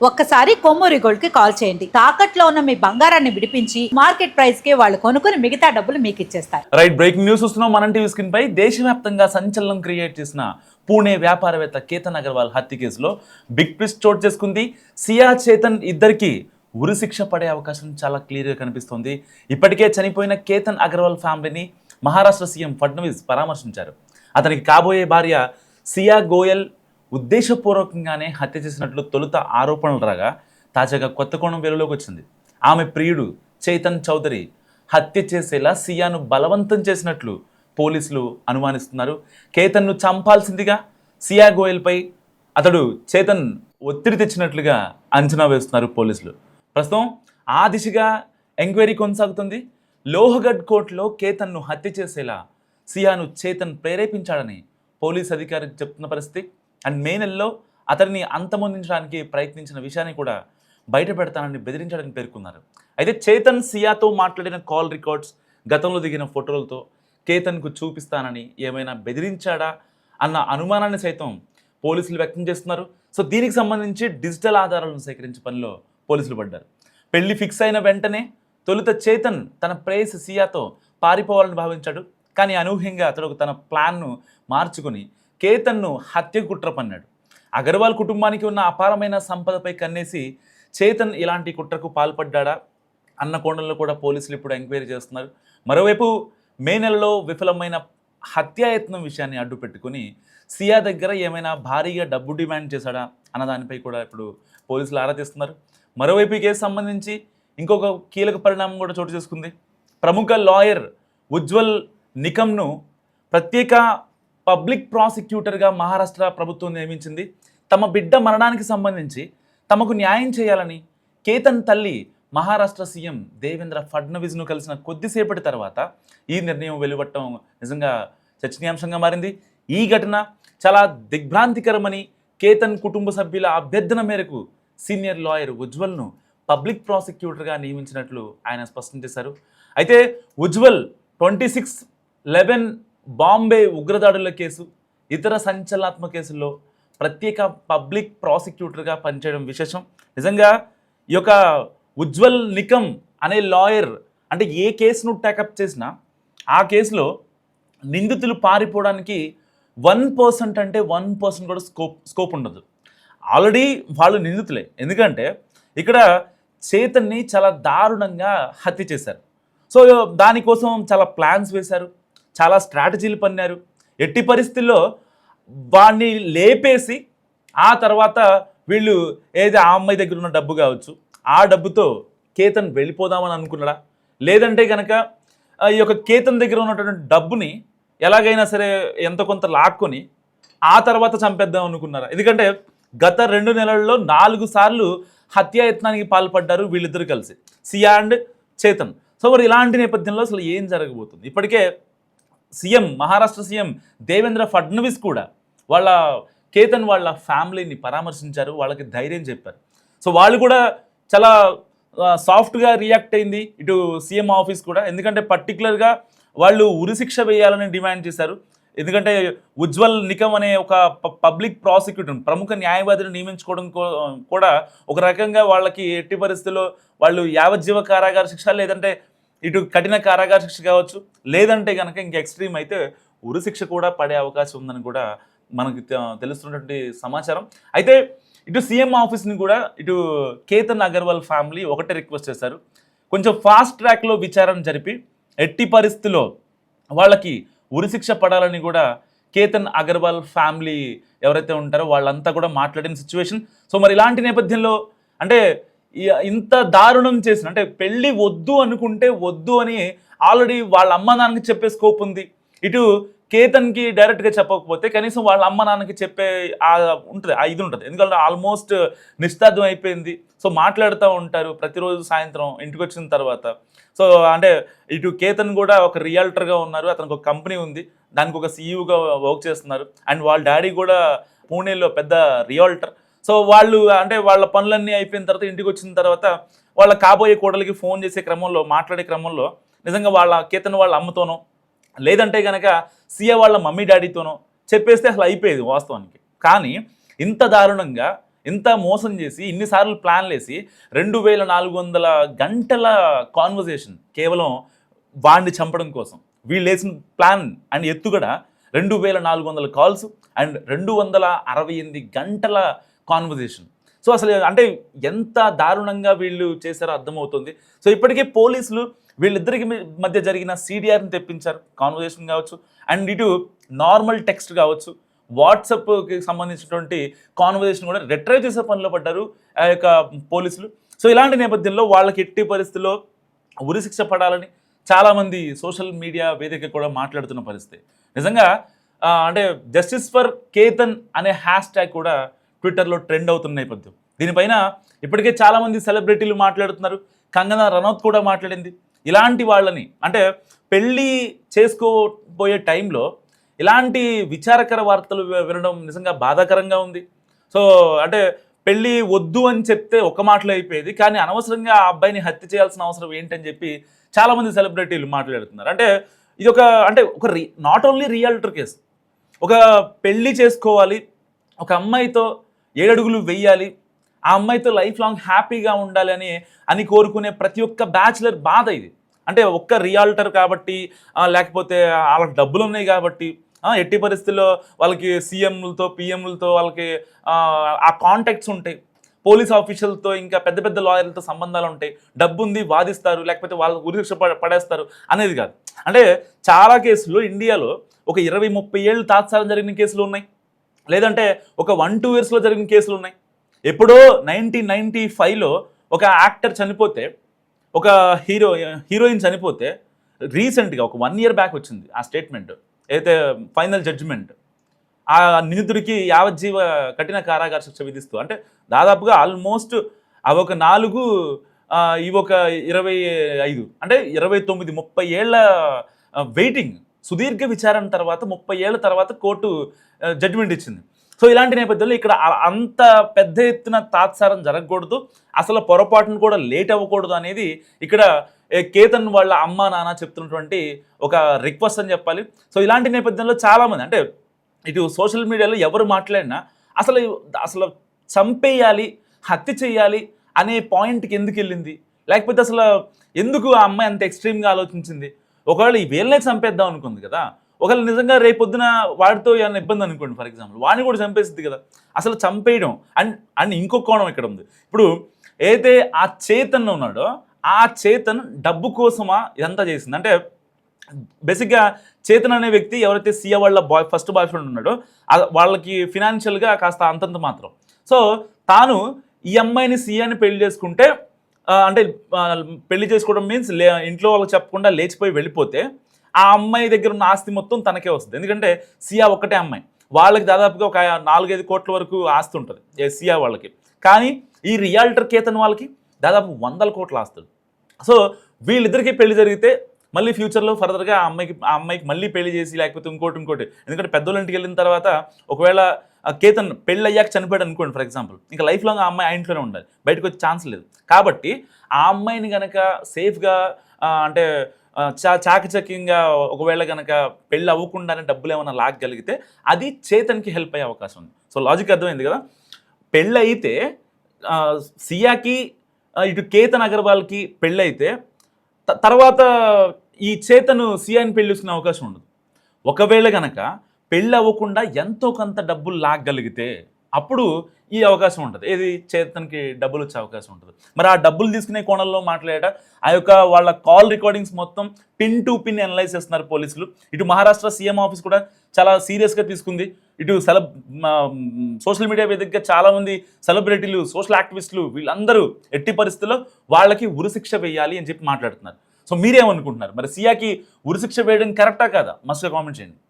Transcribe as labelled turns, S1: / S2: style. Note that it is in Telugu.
S1: ఒక్కసారి కొమ్మూరి గోల్డ్ కి కాల్ చేయండి. తాకట్లో ఉన్న మీ బంగారాన్ని విడిపించి మార్కెట్ ప్రైస్ కి వాళ్ళు కొనుక్కుని మిగతా డబ్బులు మీకు ఇచ్చేస్తారు.
S2: రైట్, బ్రేకింగ్ న్యూస్ వస్తున్నాం. మనం టీవీ స్క్రీన్ పై దేశవ్యాప్తంగా సంచలనం క్రియేట్ చేసిన పూణే వ్యాపారవేత్త కేతన్ అగర్వాల్ హత్య కేసులో బిగ్ ట్విస్ట్ చోటు చేసుకుంది. సియా, చేతన్ ఇద్దరికి ఉరిశిక్ష పడే అవకాశం చాలా క్లియర్గా కనిపిస్తోంది. ఇప్పటికే చనిపోయిన కేతన్ అగర్వాల్ ఫ్యామిలీని మహారాష్ట్ర సీఎం ఫడ్నవీస్ పరామర్శించారు. అతనికి కాబోయే భార్య సియా గోయల్ ఉద్దేశపూర్వకంగానే హత్య చేసినట్లు తొలుత ఆరోపణలు రాగా తాజాగా కొత్త కోణం వెలుగులోకి వచ్చింది. ఆమె ప్రియుడు చేతన్ చౌదరి హత్య చేసేలా సియాను బలవంతం చేసినట్లు పోలీసులు అనుమానిస్తున్నారు. కేతన్ను చంపాల్సిందిగా సియా గోయల్పై అతడు చేతన్ ఒత్తిడి తెచ్చినట్లుగా అంచనా వేస్తున్నారు పోలీసులు. ప్రస్తుతం ఆ దిశగా ఎంక్వైరీ కొనసాగుతుంది. లోహగఢ్ కోర్టులో కేతన్ను హత్య చేసేలా సియాను చేతన్ ప్రేరేపించాడని పోలీస్ అధికారి చెప్తున్న పరిస్థితి. అండ్ మే నెలలో అతడిని అంతమొందించడానికి ప్రయత్నించిన విషయాన్ని కూడా బయట పెడతానని బెదిరించాడని పేర్కొన్నారు. అయితే చేతన్ సియాతో మాట్లాడిన కాల్ రికార్డ్స్, గతంలో దిగిన ఫోటోలతో కేతన్కు చూపిస్తానని ఏమైనా బెదిరించాడా అన్న అనుమానాన్ని సైతం పోలీసులు వ్యక్తం చేస్తున్నారు. సో దీనికి సంబంధించి డిజిటల్ ఆధారాలను సేకరించే పనిలో పోలీసులు పడ్డారు. పెళ్లి ఫిక్స్ అయిన వెంటనే తొలుత చేతన్ తన ప్రేయసి సియాతో పారిపోవాలని భావించాడు. కానీ అనూహ్యంగా అతడు తన ప్లాన్ను మార్చుకుని కేతన్ను హత్య కుట్ర పన్నాడు. అగర్వాల్ కుటుంబానికి ఉన్న అపారమైన సంపదపై కన్నేసి చేతన్ ఇలాంటి కుట్రకు పాల్పడ్డా అన్న కోణంలో కూడా పోలీసులు ఇప్పుడు ఎంక్వైరీ చేస్తున్నారు. మరోవైపు మే నెలలో విఫలమైన హత్యాయత్నం విషయాన్ని అడ్డు పెట్టుకుని సియా దగ్గర ఏమైనా భారీగా డబ్బు డిమాండ్ చేశాడా అన్న దానిపై కూడా ఇప్పుడు పోలీసులు ఆరా తీస్తున్నారు. మరోవైపు ఈ కేసు సంబంధించి ఇంకొక కీలక పరిణామం కూడా చోటు చేసుకుంది. ప్రముఖ లాయర్ ఉజ్వల్ నికమ్ను ప్రత్యేక పబ్లిక్ ప్రాసిక్యూటర్గా మహారాష్ట్ర ప్రభుత్వం నియమించింది. తమ బిడ్డ మరణానికి సంబంధించి తమకు న్యాయం చేయాలని కేతన్ తల్లి మహారాష్ట్ర సీఎం దేవేంద్ర ఫడ్నవీస్ను కలిసిన కొద్దిసేపటి తర్వాత ఈ నిర్ణయం వెలువడటం నిజంగా చర్చనీయాంశంగా మారింది. ఈ ఘటన చాలా దిగ్భ్రాంతికరమని కేతన్ కుటుంబ సభ్యుల అభ్యర్థన మేరకు సీనియర్ లాయర్ ఉజ్వల్ను పబ్లిక్ ప్రాసిక్యూటర్గా నియమించినట్లు ఆయన స్పష్టం చేశారు. అయితే ఉజ్వల్ 26/11 బాంబే ఉగ్రదాడుల కేసు, ఇతర సంచలనాత్మక కేసుల్లో ప్రత్యేక పబ్లిక్ ప్రాసిక్యూటర్గా పనిచేయడం విశేషం. నిజంగా ఈ యొక్క ఉజ్వల్ నికమ్ అనే లాయర్ అంటే ఏ కేసును టేకప్ చేసినా ఆ కేసులో నిందితులు పారిపోవడానికి 1% అంటే 1% కూడా స్కోప్ ఉండదు. ఆల్రెడీ వాళ్ళు నిందితులే. ఎందుకంటే ఇక్కడ చేతన్ని చాలా దారుణంగా హత్య చేశారు. సో దానికోసం చాలా ప్లాన్స్ వేశారు, చాలా స్ట్రాటజీలు పన్నారు. ఎట్టి పరిస్థితుల్లో వాడిని లేపేసి ఆ తర్వాత వీళ్ళు ఏది ఆ అమ్మాయి దగ్గర ఉన్న డబ్బు కావచ్చు, ఆ డబ్బుతో కేతన్ వెళ్ళిపోదామని అనుకున్నాడా, లేదంటే కనుక ఈ యొక్క కేతన్ దగ్గర ఉన్నటువంటి డబ్బుని ఎలాగైనా సరే ఎంత కొంత లాక్కొని ఆ తర్వాత చంపేద్దాం అనుకున్నారా? ఎందుకంటే గత 2 నెలల్లో 4 సార్లు హత్యాయత్నానికి పాల్పడ్డారు వీళ్ళిద్దరు కలిసి, సియా అండ్ చేతన్. సో మరి ఇలాంటి నేపథ్యంలో అసలు ఏం జరగబోతుంది? ఇప్పటికే సీఎం, మహారాష్ట్ర సీఎం దేవేంద్ర ఫడ్నవీస్ కూడా వాళ్ళ కేతన్ వాళ్ళ ఫ్యామిలీని పరామర్శించారు, వాళ్ళకి ధైర్యం చెప్పారు. సో వాళ్ళు కూడా చాలా సాఫ్ట్గా రియాక్ట్ అయింది ఇటు సీఎం ఆఫీస్ కూడా. ఎందుకంటే పర్టికులర్గా వాళ్ళు ఉరిశిక్ష వేయాలని డిమాండ్ చేశారు. ఎందుకంటే ఉజ్వల్ నికమ్ అనే ఒక పబ్లిక్ ప్రాసిక్యూటర్, ప్రముఖ న్యాయవాదిని నియమించుకోవడం కూడా ఒక రకంగా వాళ్ళకి ఎట్టి పరిస్థితుల్లో వాళ్ళు యావజ్జీవ కారాగార శిక్ష, లేదంటే ఇటు కఠిన కారాగార శిక్ష కావచ్చు, లేదంటే కనుక ఇంక ఎక్స్ట్రీమ్ అయితే ఉరిశిక్ష కూడా పడే అవకాశం ఉందని కూడా మనకి తెలుస్తున్నటువంటి సమాచారం. అయితే ఇటు సీఎం ఆఫీస్ని కూడా ఇటు కేతన్ అగర్వాల్ ఫ్యామిలీ ఒకటే రిక్వెస్ట్ చేశారు, కొంచెం ఫాస్ట్ ట్రాక్లో విచారణ జరిపి ఎట్టి పరిస్థితుల్లో వాళ్ళకి ఉరిశిక్ష పడాలని కూడా కేతన్ అగర్వాల్ ఫ్యామిలీ ఎవరైతే ఉంటారో వాళ్ళంతా కూడా మాట్లాడిన సిచ్యువేషన్. సో మరి ఇలాంటి నేపథ్యంలో అంటే ఇంత దారుణం చేసిన, అంటే పెళ్ళి వద్దు అనుకుంటే వద్దు అని ఆల్రెడీ వాళ్ళ అమ్మ నాన్నకి చెప్పే స్కోప్ ఉంది. ఇటు కేతన్కి డైరెక్ట్గా చెప్పకపోతే కనీసం వాళ్ళ అమ్మ నాన్నకి చెప్పే ఉంటుంది, ఆ ఇది ఉంటుంది. ఎందుకంటే ఆల్మోస్ట్ నిశ్చితార్థం అయిపోయింది. సో మాట్లాడుతూ ఉంటారు ప్రతిరోజు సాయంత్రం ఇంటికి వచ్చిన తర్వాత. సో అంటే ఇటు కేతన్ కూడా ఒక రియాల్టర్గా ఉన్నారు, అతనికి ఒక కంపెనీ ఉంది, దానికి ఒక సీఈఓగా వర్క్ చేస్తున్నారు. అండ్ వాళ్ళ డాడీ కూడా పూణేలో పెద్ద రియాల్టర్. సో వాళ్ళు అంటే వాళ్ళ పనులన్నీ అయిపోయిన తర్వాత ఇంటికి వచ్చిన తర్వాత వాళ్ళ కాబోయే కోడలికి ఫోన్ చేసే క్రమంలో, మాట్లాడే క్రమంలో నిజంగా వాళ్ళ కేతన్ వాళ్ళ అమ్మతోనో, లేదంటే కనుక సియా వాళ్ళ మమ్మీ డాడీతోనో చెప్పేస్తే అసలు అయిపోయేది వాస్తవానికి. కానీ ఇంత దారుణంగా ఇంత మోసం చేసి ఇన్నిసార్లు ప్లాన్లు వేసి 2400 గంటల కాన్వర్జేషన్ కేవలం వాడిని చంపడం కోసం వీళ్ళు వేసిన ప్లాన్ అండ్ ఎత్తుగడ 2400 కాల్స్ అండ్ 268 గంటల కాన్వర్జేషన్. సో అసలు అంటే ఎంత దారుణంగా వీళ్ళు చేశారో అర్థమవుతుంది. సో ఇప్పటికే పోలీసులు వీళ్ళిద్దరికి మధ్య జరిగిన CDRని తెప్పించారు, కాన్వర్జేషన్ కావచ్చు అండ్ ఇటు నార్మల్ టెక్స్ట్ కావచ్చు, వాట్సాప్కి సంబంధించినటువంటి కాన్వర్జేషన్ కూడా రిట్రైవ్ చేసే పనిలో పడ్డారు ఆ యొక్క పోలీసులు. సో ఇలాంటి నేపథ్యంలో వాళ్ళకి ఎట్టి పరిస్థితుల్లో ఉరిశిక్ష పడాలని చాలామంది సోషల్ మీడియా వేదిక కూడా మాట్లాడుతున్న పరిస్థితి. నిజంగా అంటే జస్టిస్ ఫర్ కేతన్ అనే #, కూడా ట్విట్టర్లో ట్రెండ్ అవుతున్న నేపథ్యం. దీనిపైన ఇప్పటికే చాలామంది సెలబ్రిటీలు మాట్లాడుతున్నారు. కంగనా రనౌత్ కూడా మాట్లాడింది. ఇలాంటి వాళ్ళని అంటే పెళ్ళి చేసుకోబోయే టైంలో ఇలాంటి విచారకర వార్తలు వినడం నిజంగా బాధాకరంగా ఉంది. సో అంటే పెళ్ళి వద్దు అని చెప్తే ఒక మాటలో అయిపోయేది, కానీ అనవసరంగా ఆ అబ్బాయిని హత్య చేయాల్సిన అవసరం ఏంటని చెప్పి చాలామంది సెలబ్రిటీలు మాట్లాడుతున్నారు. అంటే ఇది ఒక నాట్ ఓన్లీ రియల్టర్ కేసు, ఒక పెళ్ళి చేసుకోవాలి, ఒక అమ్మాయితో 7 అడుగులు వెయ్యాలి, ఆ అమ్మాయితో లైఫ్ లాంగ్ హ్యాపీగా ఉండాలి అని కోరుకునే ప్రతి ఒక్క బ్యాచులర్ బాధ ఇది. అంటే ఒక్క రియాల్టర్ కాబట్టి లేకపోతే వాళ్ళకి డబ్బులు ఉన్నాయి కాబట్టి ఎట్టి పరిస్థితుల్లో వాళ్ళకి సీఎంలతో పిఎంలతో వాళ్ళకి ఆ కాంటాక్ట్స్ ఉంటాయి, పోలీస్ ఆఫీషియల్తో ఇంకా పెద్ద పెద్ద లాయర్లతో సంబంధాలు ఉంటాయి, డబ్బు ఉంది వాదిస్తారు, లేకపోతే వాళ్ళ ఉరిశిక్ష పడేస్తారు అనేది కాదు. అంటే చాలా కేసులు ఇండియాలో ఒక 20-30 ఏళ్ళు తాత్సారం జరిగిన కేసులు ఉన్నాయి, లేదంటే ఒక 1-2 ఇయర్స్లో జరిగిన కేసులు ఉన్నాయి. ఎప్పుడో 1995లో ఒక యాక్టర్ చనిపోతే, ఒక హీరోయిన్ చనిపోతే రీసెంట్గా ఒక 1 ఇయర్ బ్యాక్ వచ్చింది ఆ స్టేట్మెంట్, అయితే ఫైనల్ జడ్జిమెంట్. ఆ నిందితుడికి యావజ్జీవ కఠిన కారాగార శిక్ష విధిస్తూ, అంటే దాదాపుగా ఆల్మోస్ట్ అవి ఒక 4 ఇవి ఒక 25 అంటే 29-30 ఏళ్ళ వెయిటింగ్, సుదీర్ఘ విచారణ తర్వాత 30 ఏళ్ళ తర్వాత కోర్టు జడ్జిమెంట్ ఇచ్చింది. సో ఇలాంటి నేపథ్యంలో ఇక్కడ అంత పెద్ద ఎత్తున తాత్సారం జరగకూడదు, అసలు పొరపాటును కూడా లేట్ అవ్వకూడదు అనేది ఇక్కడ కేతన్ వాళ్ళ అమ్మ నాన్న చెప్తున్నటువంటి ఒక రిక్వెస్ట్ అని చెప్పాలి. సో ఇలాంటి నేపథ్యంలో చాలామంది అంటే ఇటు సోషల్ మీడియాలో ఎవరు మాట్లాడినా అసలు చంపేయాలి, హత్య చేయాలి అనే పాయింట్కి ఎందుకు వెళ్ళింది, లేకపోతే అసలు ఎందుకు ఆ అమ్మాయి అంత ఎక్స్ట్రీమ్గా ఆలోచించింది, ఒకవేళ ఈ వీళ్ళనే చంపేద్దాం అనుకుంది కదా, ఒకవేళ నిజంగా రేపొద్దున వాడితో ఏమైనా ఇబ్బంది అనుకోండి ఫర్ ఎగ్జాంపుల్, వాడిని కూడా చంపేస్తుంది కదా. అసలు చంపేయడం అండ్ ఇంకొక కోణం ఇక్కడ ఉంది. ఇప్పుడు ఏదైతే ఆ చేతన్ ఉన్నాడో ఆ చేతన్ డబ్బు కోసమా ఇదంతా చేసింది. అంటే బేసిక్గా చేతన్ అనే వ్యక్తి ఎవరైతే సియా వాళ్ళ ఫస్ట్ బాయ్ ఫ్రెండ్ ఉన్నాడో వాళ్ళకి ఫినాన్షియల్గా కాస్త అంతంత మాత్రం. సో తాను ఈ అమ్మాయిని సియాని పెళ్లి చేసుకుంటే అంటే పెళ్లి చేసుకోవడం మీన్స్ ఇంట్లో వాళ్ళకి చెప్పకుండా లేచిపోయి వెళ్ళిపోతే ఆ అమ్మాయి దగ్గర ఉన్న ఆస్తి మొత్తం తనకే వస్తుంది. ఎందుకంటే సియా ఒక్కటే అమ్మాయి, వాళ్ళకి దాదాపుగా ఒక 4-5 కోట్ల వరకు ఆస్తి ఉంటుంది సియా వాళ్ళకి. కానీ ఈ రియాల్టర్ కేతన్ వాళ్ళకి దాదాపు 100 కోట్ల ఆస్తులు. సో వీళ్ళిద్దరికీ పెళ్లి జరిగితే మళ్ళీ ఫ్యూచర్లో ఫర్దర్గా ఆ అమ్మాయికి మళ్ళీ పెళ్లి చేసి లేకపోతే ఇంకోటి, ఎందుకంటే పెద్దోళ్ళ ఇంటికి వెళ్ళిన తర్వాత ఒకవేళ కేతన్ పెళ్ళి అయ్యాక చనిపోయాడు అనుకోండి ఫర్ ఎగ్జాంపుల్, ఇంకా లైఫ్ లాంగ్ ఆ అమ్మాయి ఆ ఇంట్లోనే ఉండాలి, బయటకు వచ్చే ఛాన్స్ లేదు. కాబట్టి ఆ అమ్మాయిని కనుక సేఫ్గా అంటే చాకచక్యంగా ఒకవేళ కనుక పెళ్ళి అవ్వకుండానే డబ్బులు ఏమైనా లాగగలిగితే అది చేతన్కి హెల్ప్ అయ్యే అవకాశం ఉంది. సో లాజిక్ అర్థమైంది కదా. పెళ్ళి అయితే సియాకి ఇటు కేతన్ అగర్వాల్కి పెళ్ళి అయితే తర్వాత ఈ చేతను సియాని పెళ్లి చేసుకునే అవకాశం ఉండదు. ఒకవేళ కనుక పెళ్ళి అవ్వకుండా ఎంతో కొంత డబ్బులు లాగగలిగితే అప్పుడు ఈ అవకాశం ఉంటుంది, ఏది చేతన్కి డబ్బులు వచ్చే అవకాశం ఉంటుంది. మరి ఆ డబ్బులు తీసుకునే కోణంలో మాట్లాడేట ఆ యొక్క వాళ్ళ కాల్ రికార్డింగ్స్ మొత్తం పిన్ టు పిన్ అనలైజ్ చేస్తున్నారు పోలీసులు. ఇటు మహారాష్ట్ర సీఎం ఆఫీస్ కూడా చాలా సీరియస్గా తీసుకుంది. ఇటు సోషల్ మీడియా వేదికగా చాలామంది సెలబ్రిటీలు, సోషల్ యాక్టివిస్టులు వీళ్ళందరూ ఎట్టి పరిస్థితుల్లో వాళ్ళకి ఉరిశిక్ష వేయాలి అని చెప్పి మాట్లాడుతున్నారు. సో మీరేమనుకుంటున్నారు, మరి సియాకి ఉరిశిక్ష వేయడం కరెక్టా కాదా? మస్తుగా కామెంట్ చేయండి.